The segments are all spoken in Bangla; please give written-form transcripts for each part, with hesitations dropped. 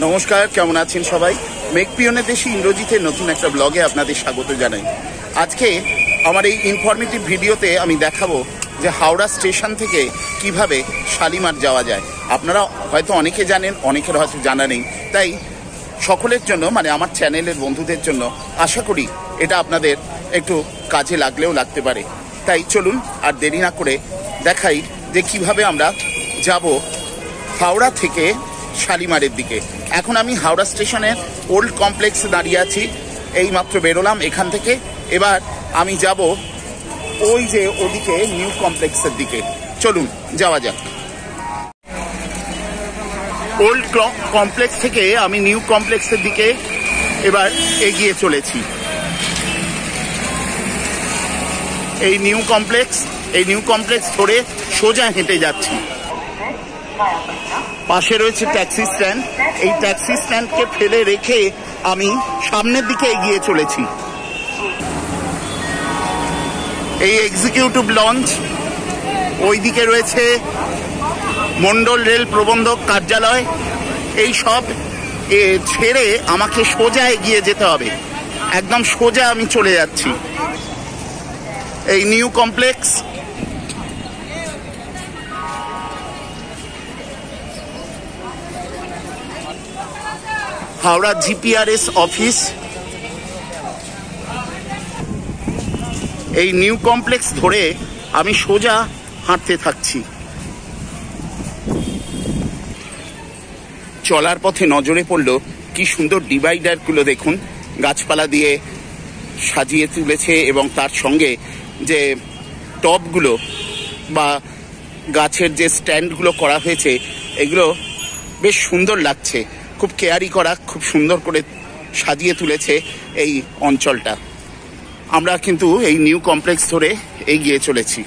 নমস্কার, কেমন আছেন সবাই? মেক পিয়নের দেশে ইন্দ্রজিতের নতুন একটা ব্লগে আপনাদের স্বাগত জানাই। আজকে আমার এই ইনফরমেটিভ ভিডিওতে আমি দেখাবো যে হাওড়া স্টেশন থেকে কিভাবে শালিমার যাওয়া যায়। আপনারা হয়তো অনেকে জানেন, অনেকের হয়তো জানা নেই, তাই সকলের জন্য মানে আমার চ্যানেলের বন্ধুদের জন্য আশা করি এটা আপনাদের একটু কাজে লাগলেও লাগতে পারে। তাই চলুন আর দেরি না করে দেখাই যে কিভাবে আমরা যাব হাওড়া থেকে শালিমারের দিকে। এখন আমি হাওড়া স্টেশনের ওল্ড কমপ্লেক্সে দাঁড়িয়ে আছি, এই মাত্র বেরোলাম এখান থেকে। এবার আমি যাব ওই যে ওদিকে নিউ কমপ্লেক্সের দিকে। চলুন যাওয়া যাক। ওল্ড কমপ্লেক্স থেকে আমি নিউ কমপ্লেক্সের দিকে এবার এগিয়ে চলেছি। এই নিউ কমপ্লেক্স ধরে সোজা হেঁটে যাচ্ছি। পাশে রয়েছে ট্যাক্সি স্ট্যান্ড। এই ট্যাক্সি স্ট্যান্ডকে ফেলে রেখে আমি সামনের দিকে এগিয়ে চলেছি। এই এক্সিকিউটিভ লঞ্চ, ওইদিকে রয়েছে মন্ডল রেল প্রবন্ধক কার্যালয়। এই সব ছেড়ে আমাকে সোজা এগিয়ে যেতে হবে, একদম সোজা আমি চলে যাচ্ছি। এই new complex, Howrah GPRS office. এই নিউ কমপ্লেক্স ধরে আমি সোজা হাঁটতে থাকছি। চলার পথে নজরে পড়লো কি সুন্দর ডিভাইডারগুলো দেখুন, গাছপালা দিয়ে সাজিয়ে তুলেছে এবং তার সঙ্গে যে টবগুলো বা গাছের যে স্ট্যান্ডগুলো করা হয়েছে এগুলো বেশ সুন্দর লাগছে। খুব কেয়ারি করা, খুব সুন্দর করে সাজিয়ে তুলেছে এই অঞ্চলটা। আমরা কিন্তু এই নিউ কমপ্লেক্স ধরে এগিয়ে চলেছি।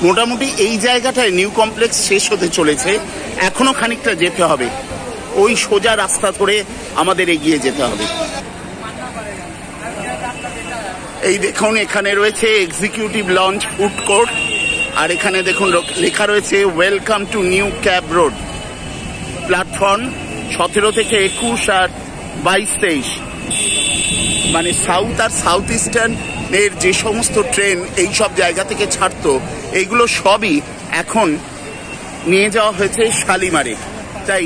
মোটামুটি এই জায়গাটায় নিউ কমপ্লেক্স শেষ হতে চলেছে, এখনো খানিকটা যেতে হবে। ওই সোজা রাস্তা ধরে আমাদের এগিয়ে যেতে হবে। এই দেখুন এখানে রয়েছে এক্সিকিউটিভ লঞ্চ ফুড কোর্ট, আর এখানে দেখুন লেখা রয়েছে welcome to new cab road. Platform 17 থেকে 21 আর 22-23, মানে সাউথ আর সাউথ ইস্টার্ন এর যে সমস্ত ট্রেন এই সব জায়গা থেকে ছাড়তো, এইগুলো সবই এখন নিয়ে যাওয়া হয়েছে শালিমারে। তাই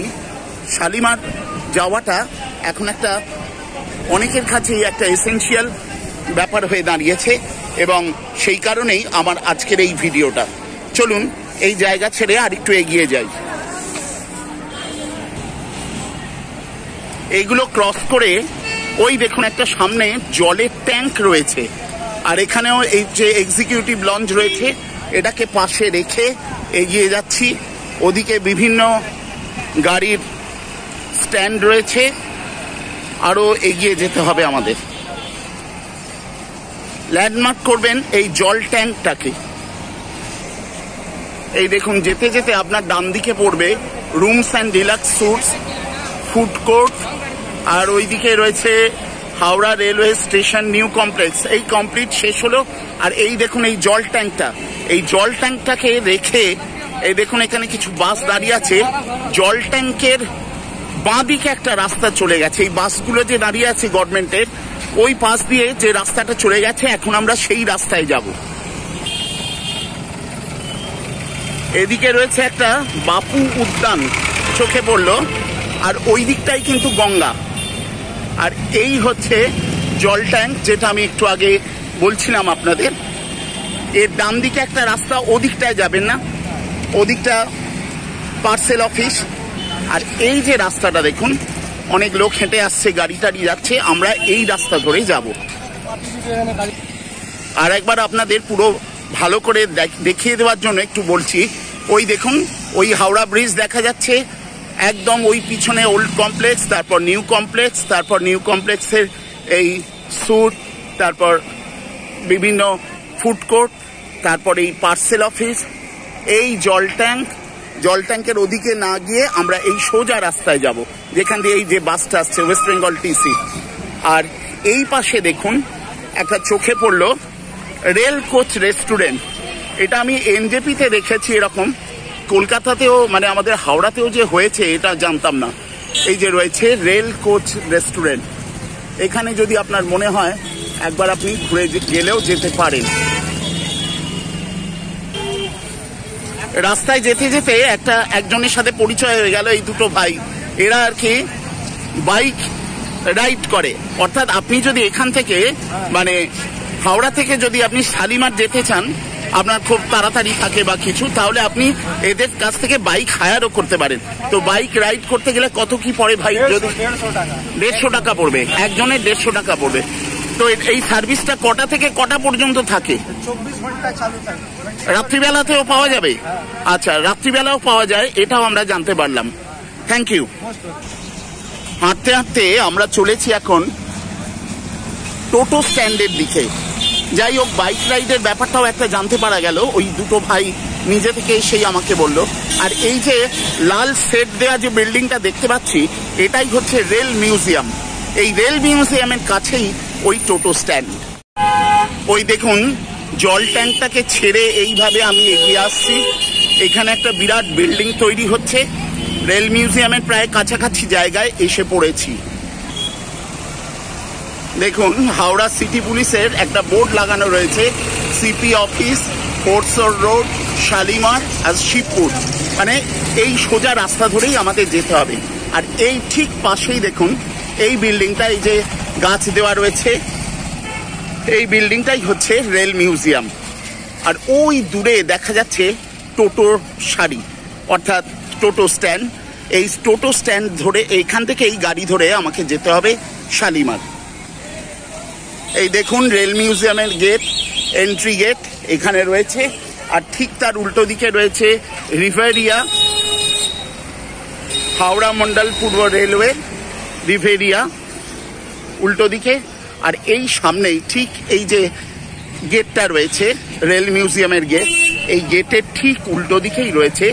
শালিমার যাওয়াটা এখন একটা অনেকের কাছেই একটা এসেনশিয়াল ব্যাপার হয়ে দাঁড়িয়েছে এবং সেই কারণেই আমার আজকের এই ভিডিওটা। চলুন এই জায়গা ছেড়ে আর একটু এগিয়ে যাই। এইগুলো ক্রস করে ওই দেখুন একটা সামনে জলের ট্যাঙ্ক রয়েছে, আর এখানেও এই যে এক্সিকিউটিভ লঞ্চ রয়েছে এটাকে পাশে রেখে এগিয়ে যাচ্ছি। ওদিকে বিভিন্ন গাড়ির স্ট্যান্ড রয়েছে, আরও এগিয়ে যেতে হবে আমাদের। ল্যান্ডমার্ক করবেন এই জল ট্যাঙ্কটাকে। এই দেখুন যেতে যেতে আপনার ডান দিকে পড়বে rooms and deluxe suites, food court, আর ওইদিকে রয়েছে Howrah railway station new complex. এই কমপ্লিট শেষ হলো। আর এই দেখুন এই জল ট্যাঙ্কটা, এই জল ট্যাঙ্কটাকে রেখে এই দেখুন এখানে কিছু বাস দাঁড়িয়ে আছে। জল ট্যাঙ্কের বাঁ দিকে একটা রাস্তা চলে গেছে। এই বাসগুলো যে দাঁড়িয়ে আছে গভর্নমেন্টের, ওই পাশ দিয়ে যে রাস্তাটা চলে গেছে, এখন আমরা সেই রাস্তায় যাব। এদিকে রয়েছে একটা বাপু উদ্যান চোখে পড়লো, আর ওই দিকটাই কিন্তু গঙ্গা। আর এই হচ্ছে জল ট্যাঙ্ক, যেটা আমি একটু আগে বলছিলাম আপনাদের। এর ডান দিকে একটা রাস্তা, ওদিকটায় যাবেন না, ওদিকটা পার্সেল অফিস। আর এই যে রাস্তাটা দেখুন, অনেক লোক হেঁটে আসছে, গাড়ি টাড়ি যাচ্ছে, আমরা এই রাস্তা ধরেই যাব। আর একবার আপনাদের পুরো ভালো করে দেখিয়ে দেওয়ার জন্য একটু বলছি। ওই দেখুন ওই হাওড়া ব্রিজ দেখা যাচ্ছে, একদম ওই পিছনে ওল্ড কমপ্লেক্স, তারপর নিউ কমপ্লেক্স, তারপর নিউ কমপ্লেক্সের এই স্যুট, তারপর বিভিন্ন ফুড কোর্ট, তারপর এই পার্সেল অফিস, এই জল ট্যাঙ্কের ওদিকে না গিয়ে আমরা এই সোজা রাস্তায় যাব, যেখান দিয়ে এই যে বাসটা আসছে ওয়েস্ট বেঙ্গল টিসি। আর এই পাশে দেখুন একটা চোখে পড়লো, রেল কোচ রেস্টুরেন্ট। এটা আমি এনজেপিতে দেখেছি এরকম, কলকাতাতেও মানে আমাদের হাওড়াতেও যে হয়েছে এটা জানতাম না। এই যে রয়েছে রেল কোচ রেস্টুরেন্ট, এখানে যদি আপনার মনে হয় একবার আপনি ঘুরে গেলেও যেতে পারেন। রাস্তায় যেতে যেতে একজনের সাথে পরিচয় হয়ে গেল, এই দুটো ভাই, এরা আর কি বাইক রাইড করে। অর্থাৎ আপনি যদি এখান থেকে মানে হাওড়া থেকে যদি আপনি শালিমার যেতে চান, আপনার খুব তাড়াতাড়ি থাকে বা কিছু, তাহলে আপনি এদের কাছ থেকে বাইক হায়ারও করতে পারেন। তো বাইক রাইড করতে গেলে কত কি পড়ে ভাই? যদি 150 টাকা পড়বে, একজনের 150 টাকা পড়বে। তো এই সার্ভিসটা কটা থেকে কটা পর্যন্ত থাকে? 24 ঘন্টা চালু থাকে। রাত্রিবেলাতেও পাওয়া যাবে? আচ্ছা, রাত্রিবেলাও পাওয়া যায়, এটাও আমরা জানতে পারলাম। Thank you. হাঁটতে হাঁটতে আমরা চলেছি এখন টোটো স্ট্যান্ডের দিকে। যাই হোক, বাইক রাইডের ব্যাপারটাও একটা জানতে পারা গেল, ওই দুটো ভাই নিজে থেকে সেই আমাকে বলল। আর এই যে লাল সেট দেওয়া যে বিল্ডিংটা দেখতে পাচ্ছি, এটাই হচ্ছে রেল মিউজিয়াম। এই রেল মিউজিয়ামের কাছেই ওই টোটো স্ট্যান্ড। ওই দেখুন, জল ট্যাঙ্কটাকে ছেড়ে এইভাবে আমি এগিয়ে আসছি, এখানে একটা বিরাট বিল্ডিং তৈরি হচ্ছে। রেল মিউজিয়ামের প্রায় কাছাকাছি জায়গায় এসে পড়েছি। দেখুন, হাওড়া সিটি পুলিশের একটা বোর্ড লাগানো রয়েছে, সিপি অফিস, ফোর্টসর রোড, শালিমার আর শিবপুর। মানে এই সোজা রাস্তা ধরেই আমাদের যেতে হবে। আর এই ঠিক পাশেই দেখুন এই বিল্ডিংটা, এই যে গাছ দেওয়া রয়েছে, এই বিল্ডিংটাই হচ্ছে রেল মিউজিয়াম। আর ওই দূরে দেখা যাচ্ছে টোটোর সারি, অর্থাৎ টোটো স্ট্যান্ড। এই টোটো স্ট্যান্ড ধরে এইখান থেকে এই গাড়ি ধরে আমাকে যেতে হবে শালিমার। এই দেখুন রেল মিউজিয়ামের গেট, এন্ট্রি গেট এখানে রয়েছে। আর ঠিক তার উল্টো দিকে রয়েছে রিভেরিয়া, হাওড়া মন্ডল পূর্ব রেলওয়ে রিভেরিয়া উল্টো দিকে। আর এই সামনেই ঠিক এই যে গেটটা রয়েছে রেল মিউজিয়ামের গেট, এই গেটের ঠিক উল্টো দিকেই রয়েছে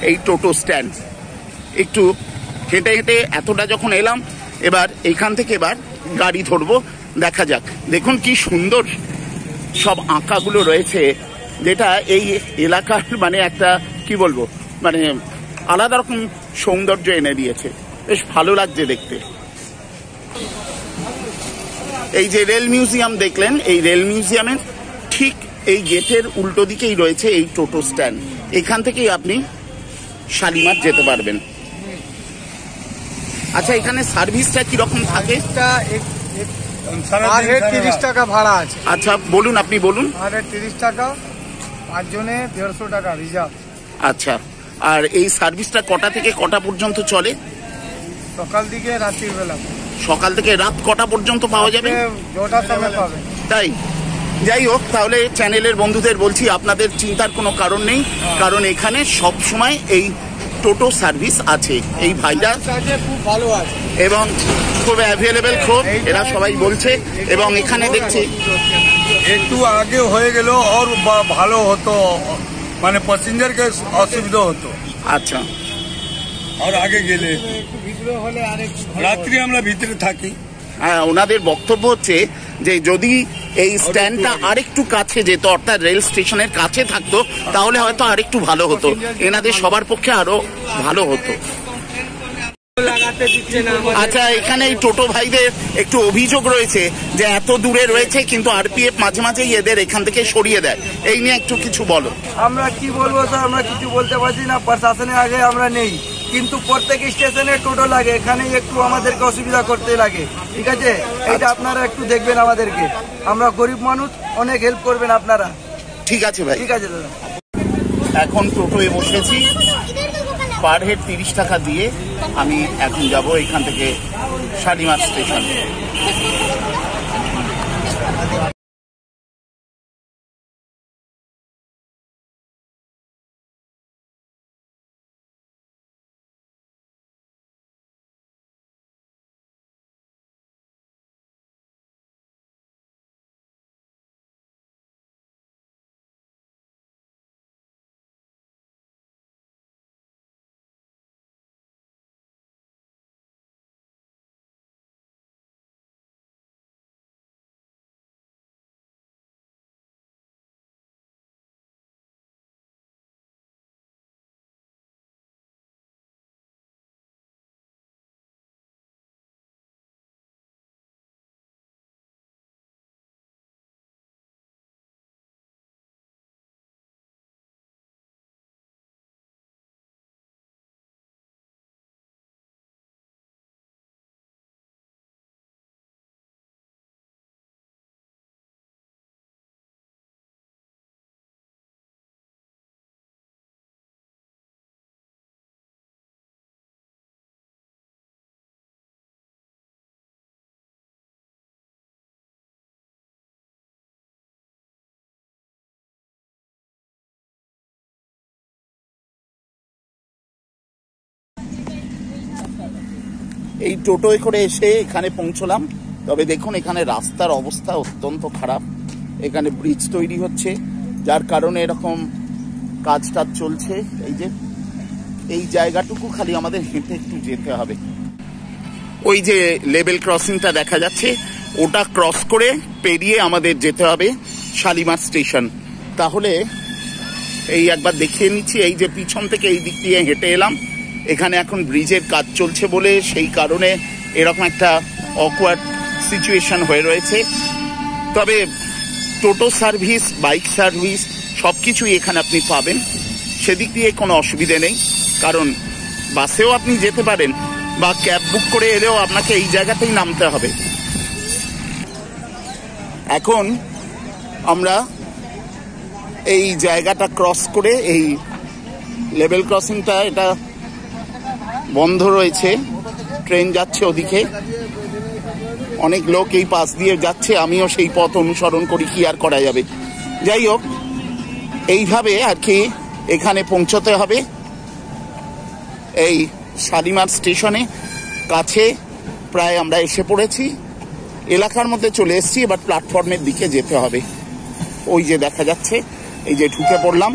এই টোটো স্ট্যান্ড। একটু হেঁটে হেঁটে এতটা যখন এলাম, এবার এইখান থেকে এবার গাড়ি ধরবো, দেখা যাক। দেখুন কি সুন্দর সব আঁকাগুলো রয়েছে, যেটা এই এলাকার মানে একটা কি বলবো, মানে আলাদা রকম সৌন্দর্য এনে দিয়েছে, বেশ ভালো লাগছে দেখতে। এই যে রেল মিউজিয়াম দেখলেন, এই রেল মিউজিয়ামের ঠিক এই গেটের উল্টো দিকেই রয়েছে এই টোটো স্ট্যান্ড। এখান থেকেই আপনি শালিমার যেতে পারবেন। আচ্ছা, এখানে সার্ভিসটা কিরকম থাকে? 30 টাকা ভাড়া আছে। আচ্ছা বলুন, আপনি বলুন। 30 টাকা, 5 জনে 150 টাকা রিজার্ভ। আচ্ছা, আর এই সার্ভিসটা কটা থেকে কটা পর্যন্ত চলে? সকাল দিকে রাত্রির বেলা। সকাল থেকে রাত কটা পর্যন্ত পাওয়া যাবে? 2টার সময় পাবেন। তাই? যাই হোক, তাহলে চ্যানেলের বন্ধুদের বলছি, আপনাদের চিন্তার কোনো কারণ নেই, কারণ এখানে সব সময় এই টোটো সার্ভিস আছে। এই ভাইরা খুব ভালো আছে এবং খুব অ্যাভেলেবেল, খুব এরা সবাই বলছে। এবং এখানে দেখছি একটু আগে হয়ে গেল আর ভালো হতো, মানে প্যাসেঞ্জারকে অসুবিধা হতো। আচ্ছা, আর আগে গেলে রাত্রি আমরা ভিতরে থাকি। হ্যাঁ, ওনাদের বক্তব্য হচ্ছে যে যদি এই স্ট্যান্ডটা আরেকটু কাছে যেত, অর্থাৎ রেল স্টেশনের কাছে থাকতো, তাহলে হয়তো আরেকটু ভালো হতো, এনাদের সবার পক্ষে আরো ভালো হতো। আচ্ছা, এখানে এই টোটো ভাইদের একটু অভিযোগ রয়েছে যে এত দূরে রয়েছে, কিন্তু আরপিএফ মাঝে মাঝেই এদের এখান থেকে সরিয়ে দেয়। এই নিয়ে একটু কিছু বলো। আমরা কি বলবো স্যার, আমরা কিছু বলতে পারছি না, প্রশাসনের আগে আমরা নেই, কিন্তু প্রত্যেক স্টেশনে টোটো লাগে, এখানে একটু আমাদেরকে অসুবিধা করতে লাগে। ঠিক আছে, এটা আপনারা একটু দেখবেন আমাদেরকে, আমরা গরিব মানুষ, অনেক হেল্প করবেন আপনারা। ঠিক আছে ভাই। ঠিক আছে দাদা। এখন টোটোয় বসেছি, পার হেড 30 টাকা দিয়ে আমি এখন যাব এখান থেকে শালিমার স্টেশন। এই টোটোয় করে এসে এখানে পৌঁছলাম। তবে দেখুন এখানে রাস্তার অবস্থা অত্যন্ত খারাপ। এখানে ব্রিজ তৈরি হচ্ছে, যার কারণে এরকম কাজ চলছে। এই যে এই জায়গাটুকু খালি আমাদের হেঁটে একটু যেতে হবে। ওই যে লেভেল ক্রসিংটা দেখা যাচ্ছে, ওটা ক্রস করে পেরিয়ে আমাদের যেতে হবে শালিমার স্টেশন। তাহলে এই একবার দেখিয়ে নিচ্ছি, এই যে পিছন থেকে এই দিক দিয়ে হেঁটে এলাম। এখানে এখন ব্রিজের কাজ চলছে বলে সেই কারণে এরকম একটা অকওয়ার্ড সিচুয়েশন হয়ে রয়েছে। তবে টোটো সার্ভিস, বাইক সার্ভিস সব কিছুই এখানে আপনি পাবেন, সেদিক দিয়ে কোনো অসুবিধে নেই। কারণ বাসেও আপনি যেতে পারেন বা ক্যাব বুক করে এলেও আপনাকে এই জায়গাতেই নামতে হবে। এখন আমরা এই জায়গাটা ক্রস করে, এই লেভেল ক্রসিংটা এটা বন্ধ রয়েছে, ট্রেন যাচ্ছে ওদিকে, অনেক লোক এই পাশ দিয়ে যাচ্ছে, আমিও সেই পথ অনুসরণ করি, কি আর করা যাবে। যাই হোক, এইভাবে আর কি এখানে পৌঁছতে হবে। এই শালিমার স্টেশনে কাছে প্রায় আমরা এসে পড়েছি, এলাকার মধ্যে চলে এসেছি। এবার প্ল্যাটফর্মের দিকে যেতে হবে। ওই যে দেখা যাচ্ছে, এই যে ঢুকে পড়লাম।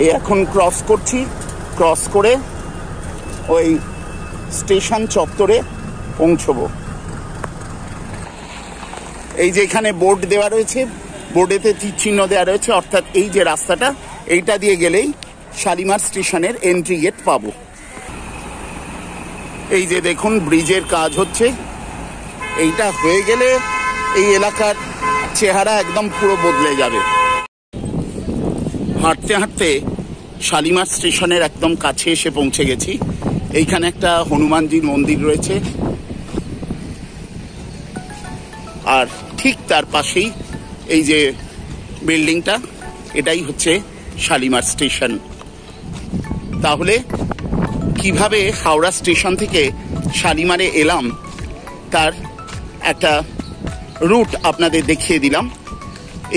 এই এখন ক্রস করছি, ক্রস করে ওই স্টেশন চত্বরে পৌঁছবো। এই যে এখানে বোর্ড দেওয়া রয়েছে, বোর্ডেতে তীর চিহ্ন দেওয়া রয়েছে, অর্থাৎ এই যে রাস্তাটা, এইটা দিয়ে গেলেই শালিমার স্টেশনের এন্ট্রি গেট পাবো। এই যে দেখুন ব্রিজের কাজ হচ্ছে, এইটা হয়ে গেলে এই এলাকার চেহারা একদম পুরো বদলে যাবে। হাঁটতে হাঁটতে শালিমার স্টেশনের একদম কাছে এসে পৌঁছে গেছি। এইখানে একটা হনুমানজির মন্দির রয়েছে, আর ঠিক তার পাশেই এই যে বিল্ডিংটা, এটাই হচ্ছে শালিমার স্টেশন। তাহলে কিভাবে হাওড়া স্টেশন থেকে শালিমারে এলাম তার একটা রুট আপনাদের দেখিয়ে দিলাম।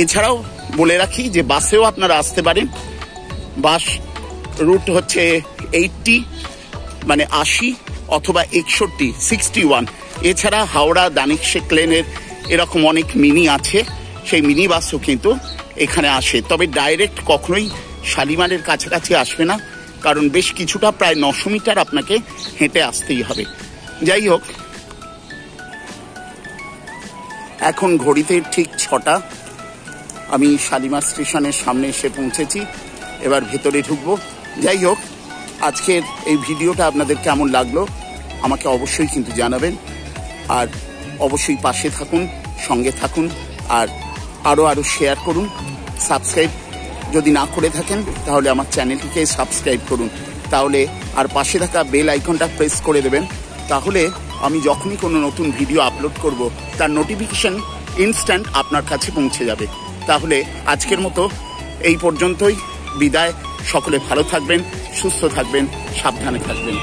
এছাড়াও বলে রাখি যে বাসেও আপনারা আসতে পারেন। বাস রুট হচ্ছে 80 মানে 80 অথবা 61 61। এছাড়া হাওড়া দানিক শেখ লেনের এরকম অনেক মিনি আছে, সেই মিনি বাসও কিন্তু এখানে আসে। তবে ডাইরেক্ট কখনোই শালিমারের কাছাকাছি আসবে না, কারণ বেশ কিছুটা প্রায় 900 মিটার আপনাকে হেঁটে আসতেই হবে। যাই হোক, এখন ঘড়িতে ঠিক 6টা। আমি শালিমার স্টেশনের সামনে এসে পৌঁছেছি, এবার ভেতরে ঢুকবো। যাই হোক, আজকের এই ভিডিওটা আপনাদের কেমন লাগলো আমাকে অবশ্যই কিন্তু জানাবেন, আর অবশ্যই পাশে থাকুন, সঙ্গে থাকুন, আর আরও শেয়ার করুন। সাবস্ক্রাইব যদি না করে থাকেন তাহলে আমার চ্যানেলটিকে সাবস্ক্রাইব করুন, তাহলে আর পাশে থাকা বেল আইকনটা প্রেস করে দেবেন। তাহলে আমি যখনই কোনো নতুন ভিডিও আপলোড করব তার নোটিফিকেশন ইনস্ট্যান্ট আপনার কাছে পৌঁছে যাবে। তাহলে আজকের মতো এই পর্যন্তই, বিদায়। সকলে ভালো থাকবেন, সুস্থ থাকবেন, সাবধানে থাকবেন।